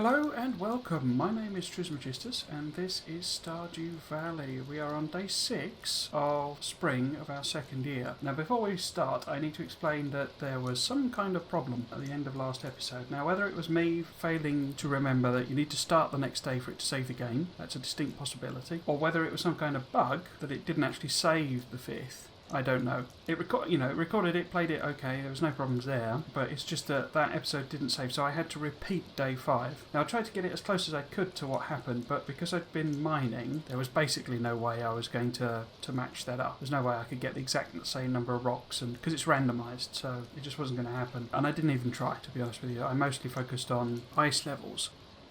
Hello and welcome. My name is Trismegistus and this is Stardew Valley. We are on day 6 of spring of our second year. Now before we start I need to explain that there was some kind of problem at the end of last episode. Now whether it was me failing to remember that you need to start the next day for it to save the game, that's a distinct possibility, or whether it was some kind of bug that it didn't actually save the 5th. I don't know. It recorded it, played it okay, there was no problems there, but it's just that that episode didn't save, so I had to repeat day 5. Now I tried to get it as close as I could to what happened, but because I'd been mining, there was basically no way I was going to match that up. There's no way I could get the exact same number of rocks, and because it's randomised, so it just wasn't going to happen. And I didn't even try, to be honest with you. I mostly focused on ice levels.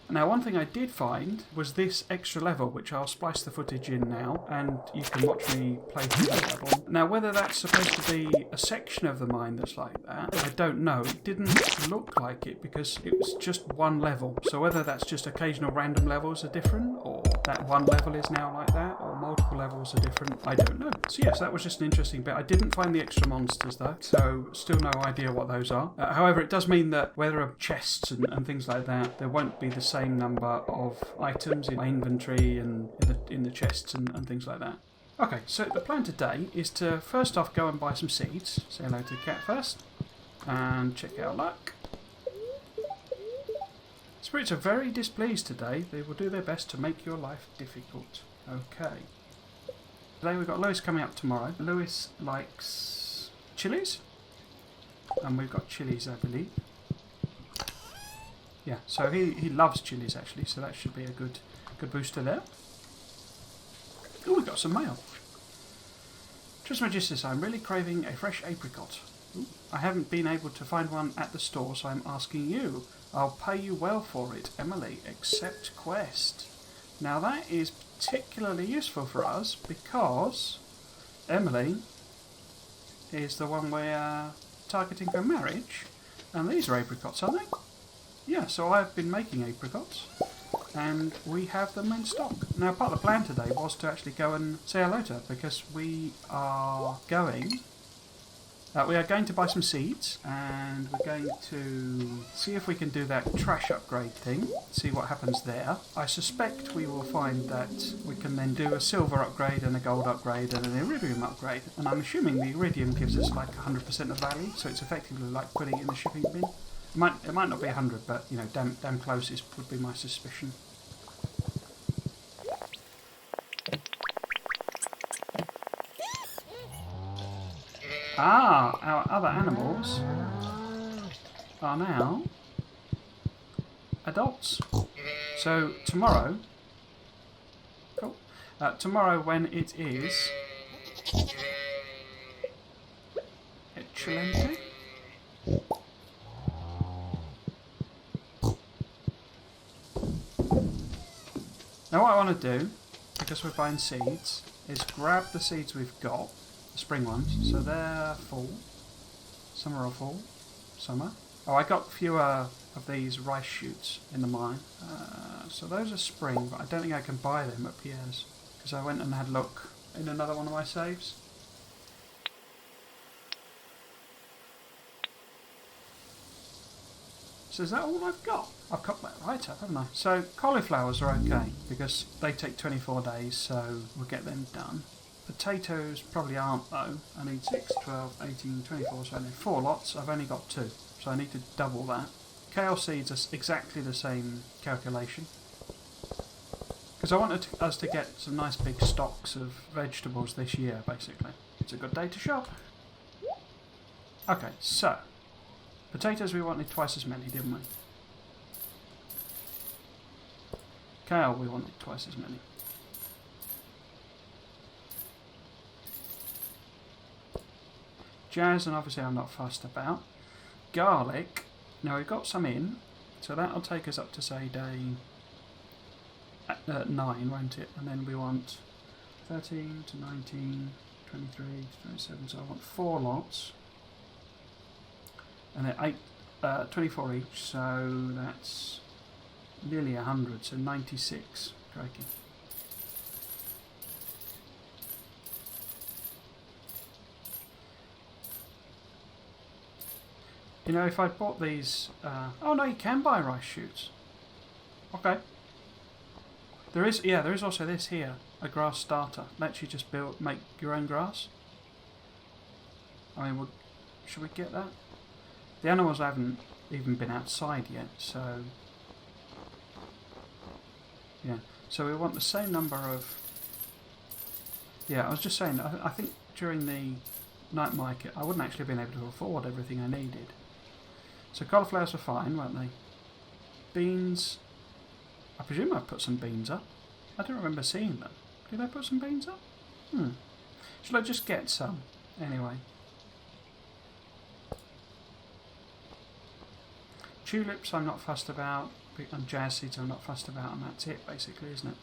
Now one thing I did find was this extra level, which I'll splice the footage in now, and you can watch me play through the level. Now whether that's supposed to be a section of the mine that's like that, I don't know. It didn't look like it because it was just one level. So whether that's just occasional random levels are different, or that one level is now like that, or multiple levels are different, I don't know. So yes, that was just an interesting bit. I didn't find the extra monsters though, so still no idea what those are. However, it does mean that where there are chests and things like that, there won't be the same number of items in my inventory and in the chests and things like that. Okay, so the plan today is to first off go and buy some seeds. Say hello to the cat first and check our luck. Spirits are very displeased today. They will do their best to make your life difficult. Okay. Today we've got Lewis coming up tomorrow. Lewis likes chilies, and we've got chilies, I believe. Yeah, so he loves chilies actually, so that should be a good booster there. Oh, we got some mail. Trismegistus, I'm really craving a fresh apricot. Ooh, I haven't been able to find one at the store, so I'm asking you. I'll pay you well for it, Emily. Accept quest. Now that is particularly useful for us because Emily is the one we're targeting for marriage, and these are apricots, aren't they? Yeah, so I've been making apricots, and we have them in stock. Now, part of the plan today was to actually go and say hello to her, because we are going to buy some seeds, and we're going to see if we can do that trash upgrade thing, see what happens there. I suspect we will find that we can then do a silver upgrade and a gold upgrade and an iridium upgrade, and I'm assuming the iridium gives us like 100% of value, so it's effectively like putting it in the shipping bin. It might not be 100, but you know, damn close would be my suspicion. Ah, our other animals are now adults. So tomorrow, tomorrow when it is Excelente. Now what I want to do, because we're buying seeds, is grab the seeds we've got, the spring ones, so they're full. Some are all full, some are. Oh, I got fewer of these rice shoots in the mine, so those are spring, but I don't think I can buy them at Pierre's, because I went and had a look in another one of my saves. So is that all I've got? I've got that right up, haven't I? So cauliflowers are okay, because they take 24 days, so we'll get them done. Potatoes probably aren't though. I need 6, 12, 18, 24, so I need 4 lots. I've only got 2, so I need to double that. Kale seeds are exactly the same calculation. Because I wanted us to get some nice big stocks of vegetables this year, basically. It's a good day to shop. Okay, so potatoes we wanted twice as many, didn't we? Kale we wanted twice as many. Jazz, and obviously I'm not fussed about. Garlic, now we've got some in, so that'll take us up to say day 9, won't it? And then we want 13 to 19, 23 to 27, so I want 4 lots. And they're 24 each, so that's nearly 100, so 96. Crikey. You know, if I'd bought these... oh no, you can buy rice shoots. Okay. There is also this here, a grass starter. Lets you just make your own grass. I mean, should we get that? The animals haven't even been outside yet, so... Yeah, so we want the same number of... Yeah, I was just saying, I think during the night market, I wouldn't actually have been able to afford everything I needed. So cauliflowers were fine, weren't they? Beans... I presume I put some beans up. I don't remember seeing them. Did I put some beans up? Should I just get some? Anyway. Tulips I'm not fussed about, and jazz seeds I'm not fussed about, and that's it basically, isn't it?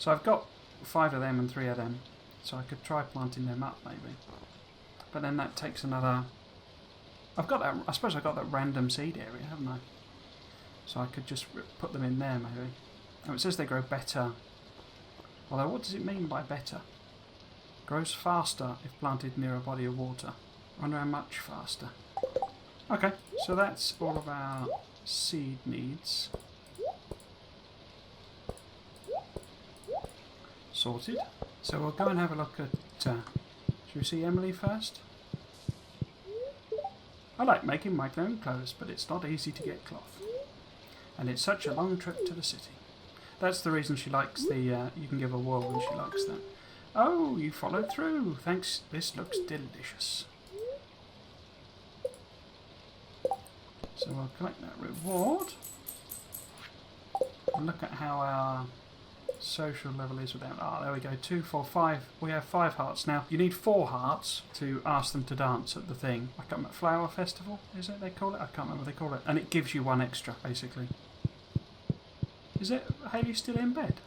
So I've got 5 of them and 3 of them, so I could try planting them up maybe. But then that takes another... I've got that. I suppose I've got that random seed area, haven't I? So I could just put them in there maybe. Oh, it says they grow better. Although what does it mean by better? Grows faster if planted near a body of water. I wonder how much faster. Okay, so that's all of our seed needs. Sorted. So we'll go and have a look at... should we see Emily first? I like making my own clothes, but it's not easy to get cloth. And it's such a long trip to the city. That's the reason she likes the... you can give her wool when she likes that. Oh, you followed through. Thanks. This looks delicious. So we'll collect that reward. And look at how our social level is with them. Ah, there we go. 2, 4, 5. We have 5 hearts now. You need 4 hearts to ask them to dance at the thing. I can't remember. Flower Festival, is it they call it? I can't remember what they call it. And it gives you 1 extra, basically. Is it Hayley still in bed?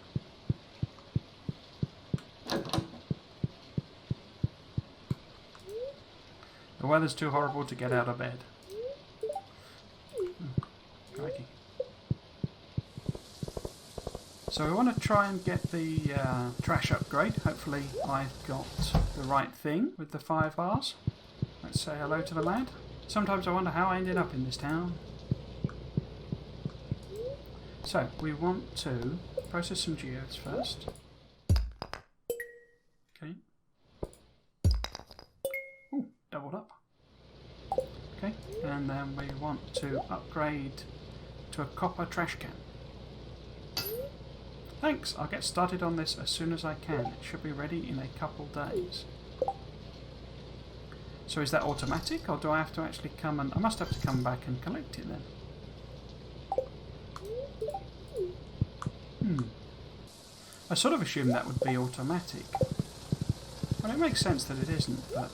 The weather's too horrible to get out of bed. Crikey. So we want to try and get the trash upgrade. Hopefully I've got the right thing with the 5 bars. Let's say hello to the lad. Sometimes I wonder how I ended up in this town. So we want to process some geodes first. Okay. Ooh, doubled up. Okay, and then we want to upgrade to a copper trash can. Thanks, I'll get started on this as soon as I can. It should be ready in a couple days. So is that automatic, or do I have to actually come and... I must have to come back and collect it then. I sort of assumed that would be automatic. Well, it makes sense that it isn't, but...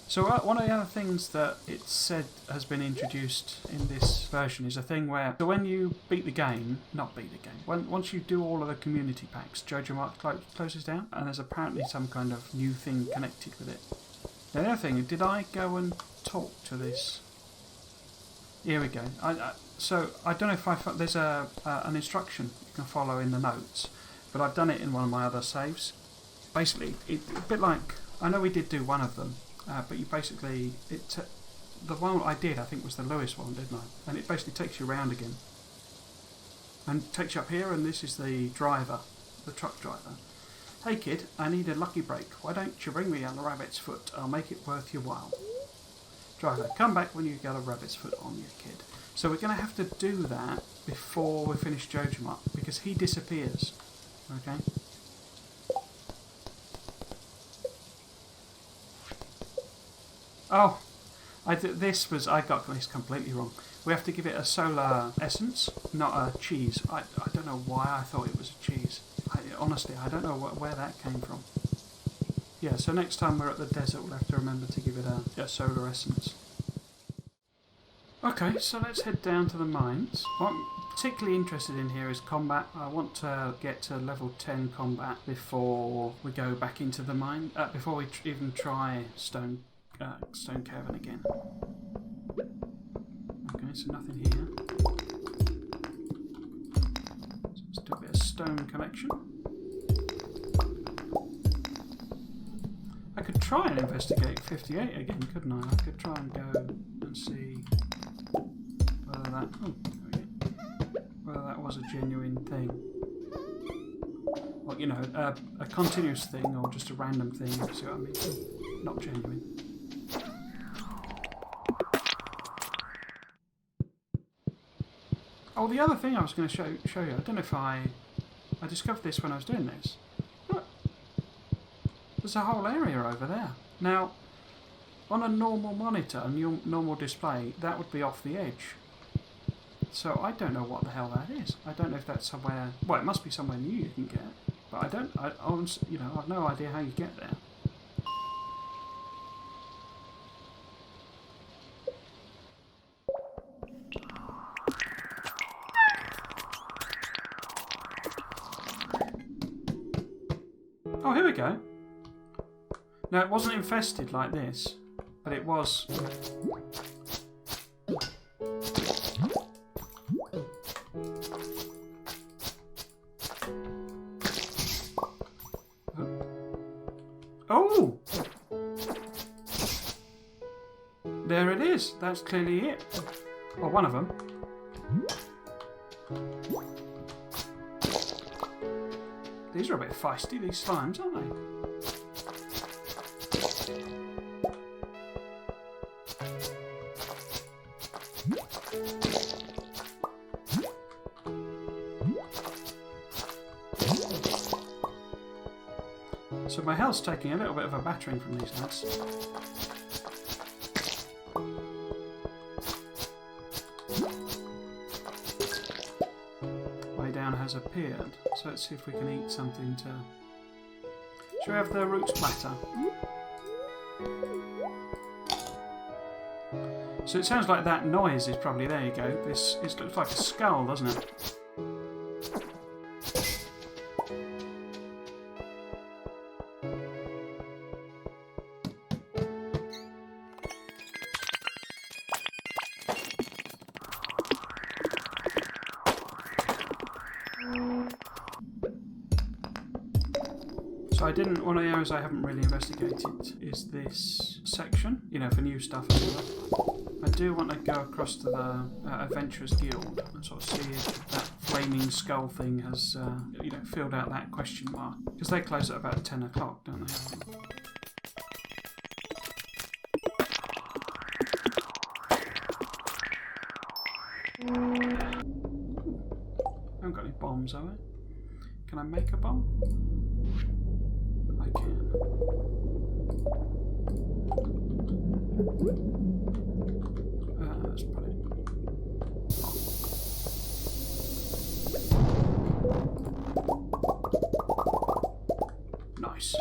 So one of the other things that it said has been introduced in this version is a thing where... So when you beat the game... Not beat the game. Once you do all of the community packs, Jojo Mart closes down, and there's apparently some kind of new thing connected with it. Now, the other thing, did I go and talk to this? Here we go. So I don't know if there's an instruction you can follow in the notes, but I've done it in one of my other saves. Basically, a bit like... I know we did do one of them, but you basically... the one I did, I think, was the Lewis one, didn't I? And it basically takes you around again. And takes you up here, and this is the driver, the truck driver. Hey kid, I need a lucky break. Why don't you bring me on the rabbit's foot? I'll make it worth your while. Driver, come back when you get a rabbit's foot on you, kid. So we're going to have to do that before we finish Jojo Mart, because he disappears. Okay? Oh, I got this completely wrong. We have to give it a solar essence, not a cheese. I don't know why I thought it was a cheese. Honestly, I don't know where that came from. Yeah, so next time we're at the desert, we'll have to remember to give it a solar essence. Okay, so let's head down to the mines. What I'm particularly interested in here is combat. I want to get to level 10 combat before we go back into the mine. Before we even try Stone Cavern again. Okay, so nothing here. So let's do a bit of stone collection. I could try and investigate 58 again, couldn't I? I could try and go and see whether that... Oh, there we go. whether that was a genuine thing. Or, you know, a continuous thing or just a random thing, see what I mean? Not genuine. Oh, the other thing I was going to show you, I don't know if I discovered this when I was doing this. Look, there's a whole area over there. Now, on a normal monitor, a normal display, that would be off the edge. So I don't know what the hell that is. I don't know if that's somewhere. Well, it must be somewhere new you can get, but I don't. You know, I've no idea how you get there. Oh, here we go. Now, it wasn't infested like this, but it was. Oh! There it is. That's clearly it. Or one of them. These are a bit feisty, these slimes, aren't they? So my health's taking a little bit of a battering from these lads. Way down has appeared. So let's see if we can eat something to... Shall we have the roots platter? So it sounds like that noise is probably... There you go. It looks like a skull, doesn't it? So one of the areas I haven't really investigated is this section, you know, for new stuff and all that. I do want to go across to the Adventurers Guild and sort of see if that flaming skull thing has, you know, filled out that question mark. Because they close at about 10 o'clock, don't they? I haven't got any bombs, have I? Can I make a bomb? I can. Let's put it. Nice.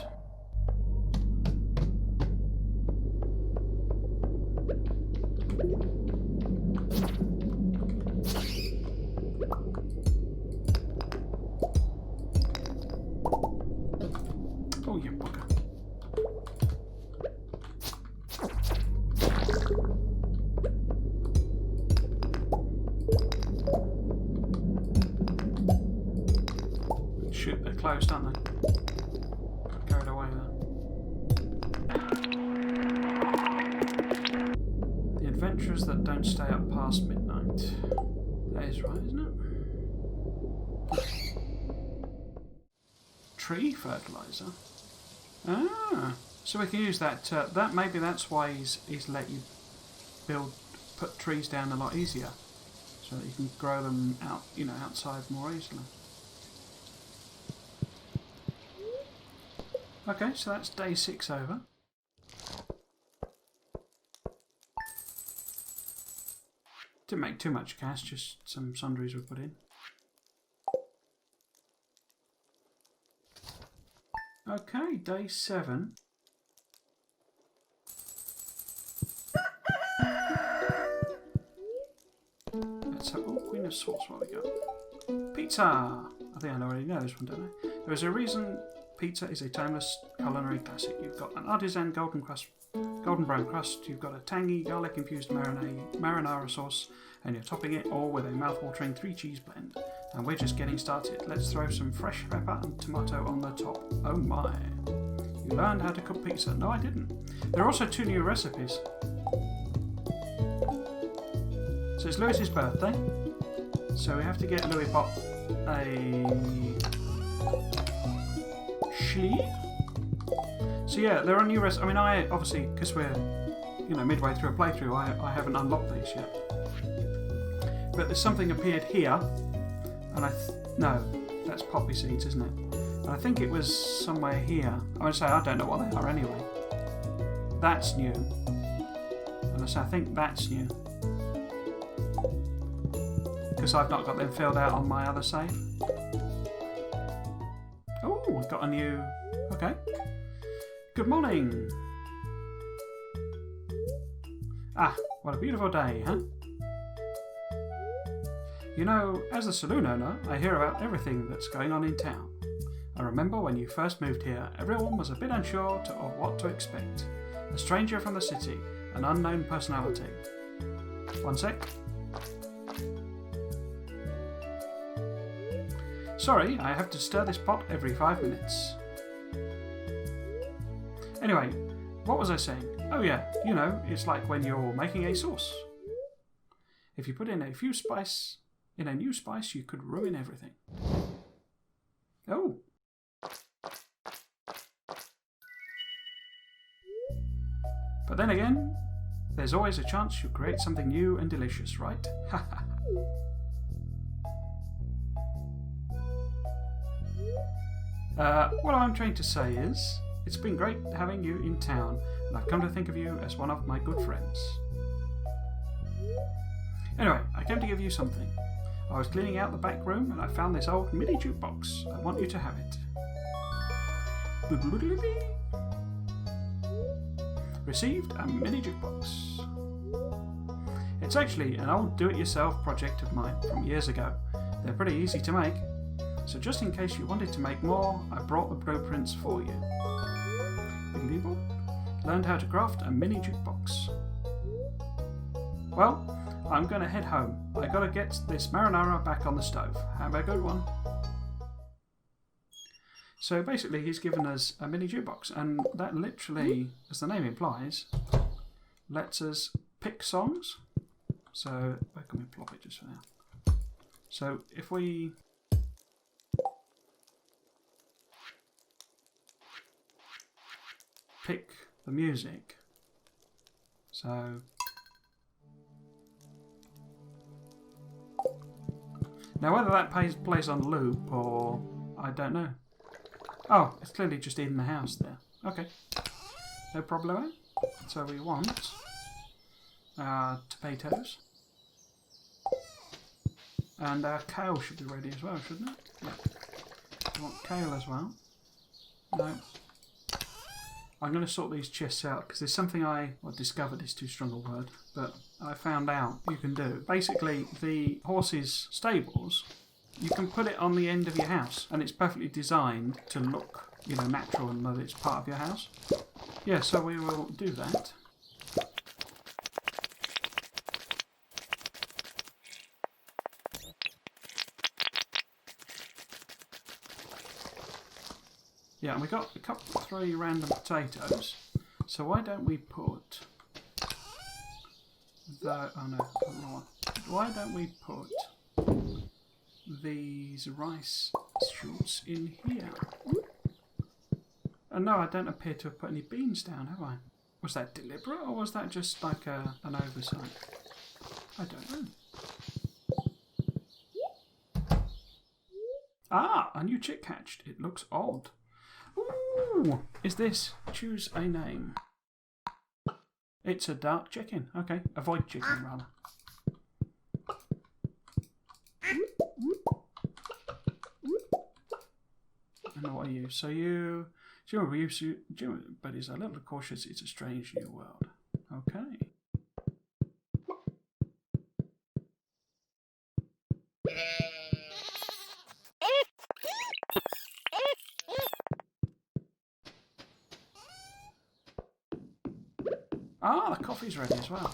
Oh, you bugger. Shoot, they're closed, aren't they? Got carried away there. The adventurers that don't stay up past midnight. That is right, isn't it? Tree fertilizer. Ah, so we can use that. That maybe that's why he's let you put trees down a lot easier, so that you can grow them out, you know, outside more easily. Okay, so that's day 6 over. Didn't make too much gas, just some sundries were put in. Okay, day 7. Let's have Queen of Swords. What we got? Pizza! I think I already know this one, don't I? There is a reason pizza is a timeless culinary classic. You've got an artisan golden brown crust, you've got a tangy garlic-infused marinara sauce, and you're topping it all with a mouth-watering 3-cheese blend. And we're just getting started. Let's throw some fresh pepper and tomato on the top. Oh my. You learned how to cook pizza. No, I didn't. There are also 2 new recipes. So it's Lewis's birthday. So we have to get Louis Pop a Schlee. So yeah, there are new recipes. I mean, I obviously, because we're midway through a playthrough, I haven't unlocked these yet. But there's something appeared here, and no, that's poppy seeds, isn't it? And I think it was somewhere here. I would say I don't know what they are anyway. That's new, and I think that's new because I've not got them filled out on my other save. Oh, we've got a new. Okay. Good morning. Ah, what a beautiful day, huh? You know, as a saloon owner, I hear about everything that's going on in town. I remember when you first moved here, everyone was a bit unsure of what to expect. A stranger from the city, an unknown personality. One sec. Sorry, I have to stir this pot every 5 minutes. Anyway, what was I saying? Oh yeah, it's like when you're making a sauce. If you put in a new spice, you could ruin everything. Oh. But then again, there's always a chance you'll create something new and delicious, right? What I'm trying to say is, it's been great having you in town, and I've come to think of you as one of my good friends. Anyway, I came to give you something. I was cleaning out the back room and I found this old mini jukebox. I want you to have it. Received a mini jukebox. It's actually an old do-it-yourself project of mine from years ago. They're pretty easy to make. So just in case you wanted to make more, I brought the blueprints for you. Learned how to craft a mini jukebox. Well, I'm going to head home. I got to get this marinara back on the stove. Have a good one. So basically he's given us a mini jukebox, and that literally, as the name implies, lets us pick songs. So where can we plop it just for now? So if we pick the music, so now whether that plays on loop or I don't know. Oh, it's clearly just in the house there. Okay, no problemo. So we want tomatoes, and our kale should be ready as well, shouldn't it? Yeah. We want kale as well. No. I'm going to sort these chests out because there's something discovered is too strong a word, but I found out you can do. Basically, the horses' stables, you can put it on the end of your house, and it's perfectly designed to look, natural and that it's part of your house. Yeah, so we will do that. Yeah, and we got 3 random potatoes. So why don't we put why don't we put these rice shoots in here? Oh no, I don't appear to have put any beans down, have I? Was that deliberate, or was that just like an oversight? I don't know. Ah, a new chick hatched. It looks odd. Ooh, is this? Choose a name. It's a dark chicken. Okay, avoid chicken rather. And what are you? So you, but he's a little cautious. It's a strange new world. Okay. Ah, the coffee's ready as well.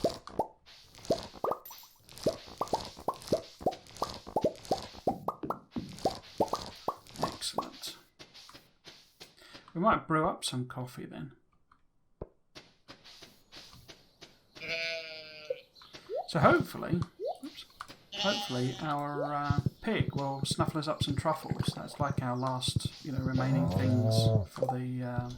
Excellent. We might brew up some coffee then. So hopefully, hopefully our pig will snuffle us up some truffles. That's like our last, remaining things for the...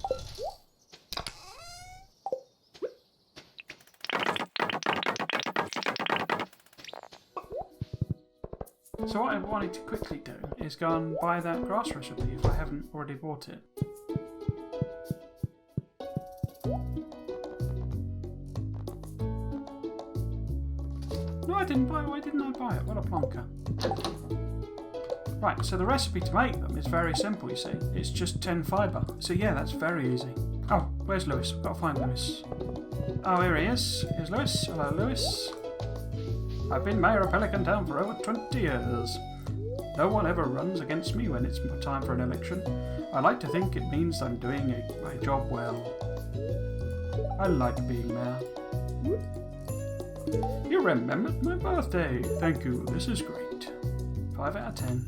So what I wanted to quickly do is go and buy that grass recipe if I haven't already bought it. No, I didn't buy it. Why didn't I buy it? What a plonker. Right, so the recipe to make them is very simple, you see. It's just 10 fibre. So yeah, that's very easy. Oh, where's Lewis? I've got to find Lewis. Oh, here he is. Here's Lewis. Hello, Lewis. I've been mayor of Pelican Town for over 20 years. No one ever runs against me when it's time for an election. I like to think it means I'm doing my job well. I like being mayor. You remembered my birthday. Thank you. This is great. 5 out of 10.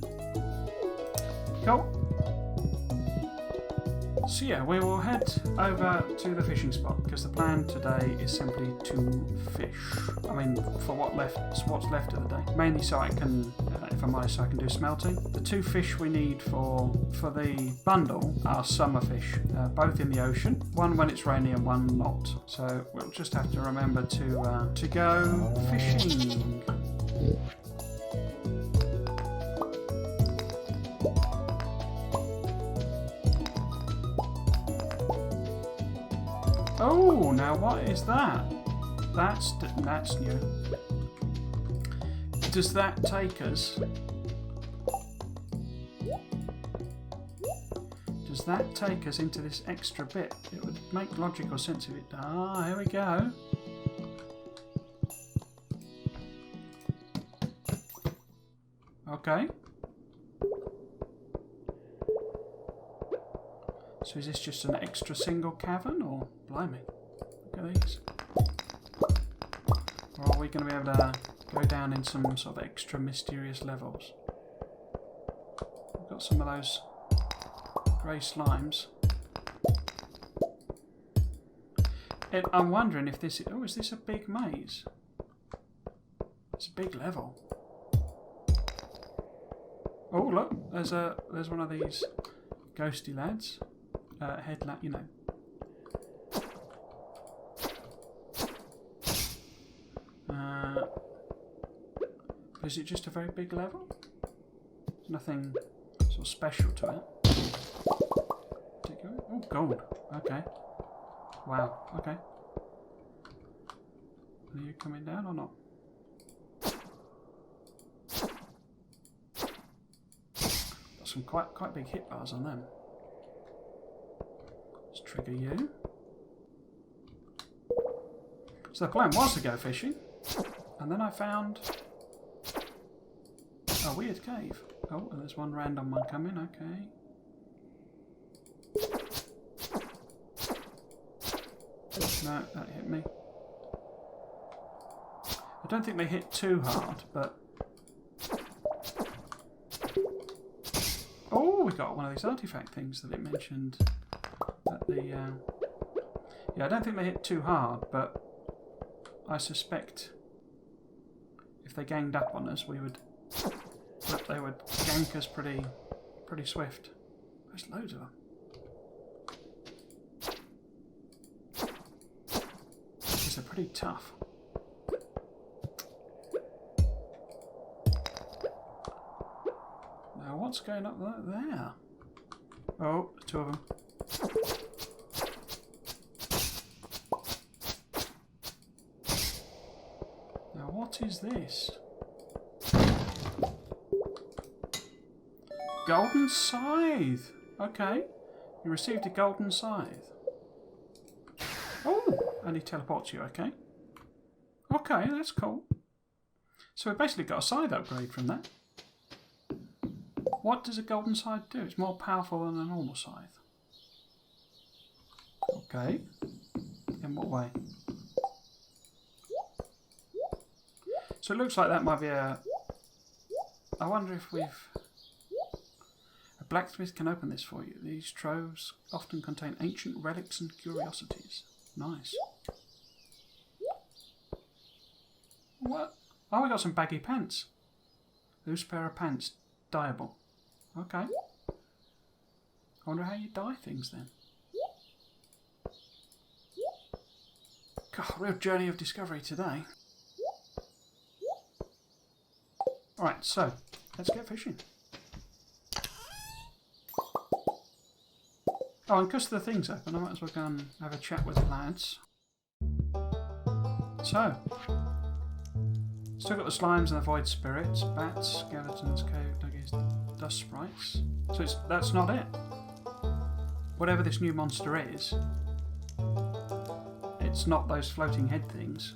Cool. So yeah, we will head over to the fishing spot because the plan today is simply to fish. I mean, for what's left of the day. Mainly so I can, if I'm honest, so I can do smelting. The 2 fish we need for the bundle are summer fish, both in the ocean. One when it's rainy and one not. So we'll just have to remember to go fishing. Oh, now what is that? That's new. Does that take us? Does that take us into this extra bit? It would make logical sense if it. Ah, here we go. Okay. So is this just an extra single cavern, or blimey? Look at these. Or are we going to be able to go down in some sort of extra mysterious levels? We've got some of those grey slimes. I'm wondering if this is... Oh, is this a big maze? It's a big level. Oh, look, there's one of these ghosty lads. Headlamp, Is it just a very big level? There's nothing sort of special to it. Oh, gold. Okay. Wow. Okay. Are you coming down or not? Got some quite big hit bars on them. Let's trigger you. So the plan was to go fishing, and then I found a weird cave. Oh, and there's one random one coming, okay. No, that hit me. I don't think they hit too hard, but... Oh, we got one of these artifact things that it mentioned. Yeah, I don't think they hit too hard, but I suspect if they ganged up on us, they would gank us pretty swift. There's loads of them. Because they're pretty tough. Now, what's going up there? Oh, 2 of them. What is this? Golden scythe. Okay. You received a golden scythe. Oh, and he teleports you, okay. Okay, that's cool. So we basically got a scythe upgrade from that. What does a golden scythe do? It's more powerful than a normal scythe. Okay. In what way? So it looks like that might be a... I wonder if we've... A blacksmith can open this for you. These troves often contain ancient relics and curiosities. Nice. What? Oh, we got some baggy pants. Loose pair of pants. Dyeable. Okay. I wonder how you dye things then. God, real journey of discovery today. Alright, so, let's get fishing. Oh, and because the thing's open, I might as well go and have a chat with the lads. So, still got the slimes and the void spirits, bats, skeletons, cave duggies, dust sprites. So that's not it. Whatever this new monster is, it's not those floating head things.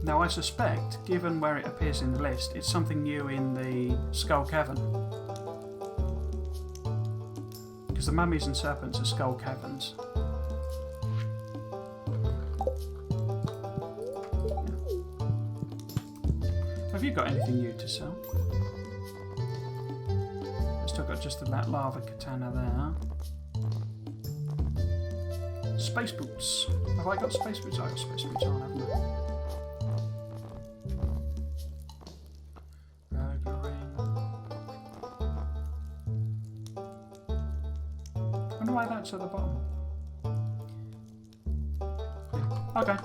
Now I suspect, given where it appears in the list, it's something new in the skull cavern. Because the mummies and serpents are skull caverns. Have you got anything new to sell? I've still got just that lava katana there. Space boots. Have I got space boots? I've got space boots on, haven't I? I wonder why that's at the bottom. Okay.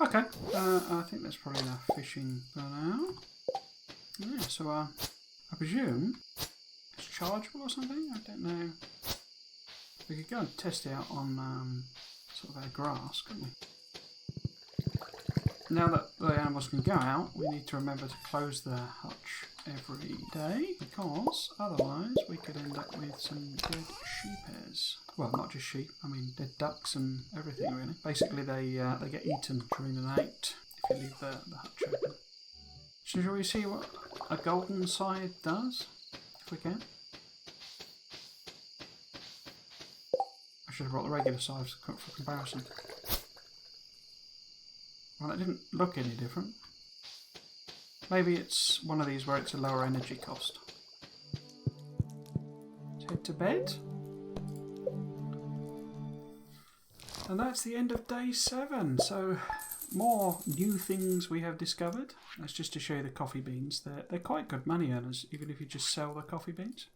Okay, I think that's probably enough fishing for now. Yeah, so I presume it's chargeable or something? I don't know. We could go and test it out on sort of our grass, couldn't we? Now that the animals can go out, we need to remember to close the hutch every day, because otherwise we could end up with some dead sheep hairs. Well, not just sheep, I mean dead ducks and everything really. Basically they get eaten during the night if you leave the hutch open. So shall we see what a golden side does, if we can? I should have brought the regular sides for comparison. Well, that didn't look any different. Maybe it's one of these where it's a lower energy cost. Let's head to bed. And that's the end of day 7. So, more new things we have discovered. That's just to show you the coffee beans. They're quite good money earners, even if you just sell the coffee beans.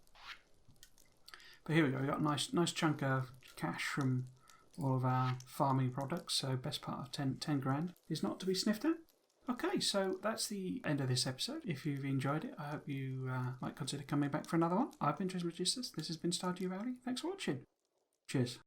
But here we go. We got a nice chunk of cash from all of our farming products. So, best part of 10 grand is not to be sniffed at. Okay, so that's the end of this episode. If you've enjoyed it, I hope you might consider coming back for another one. I've been Tuesday GMT. This has been Stardew Valley. Thanks for watching. Cheers.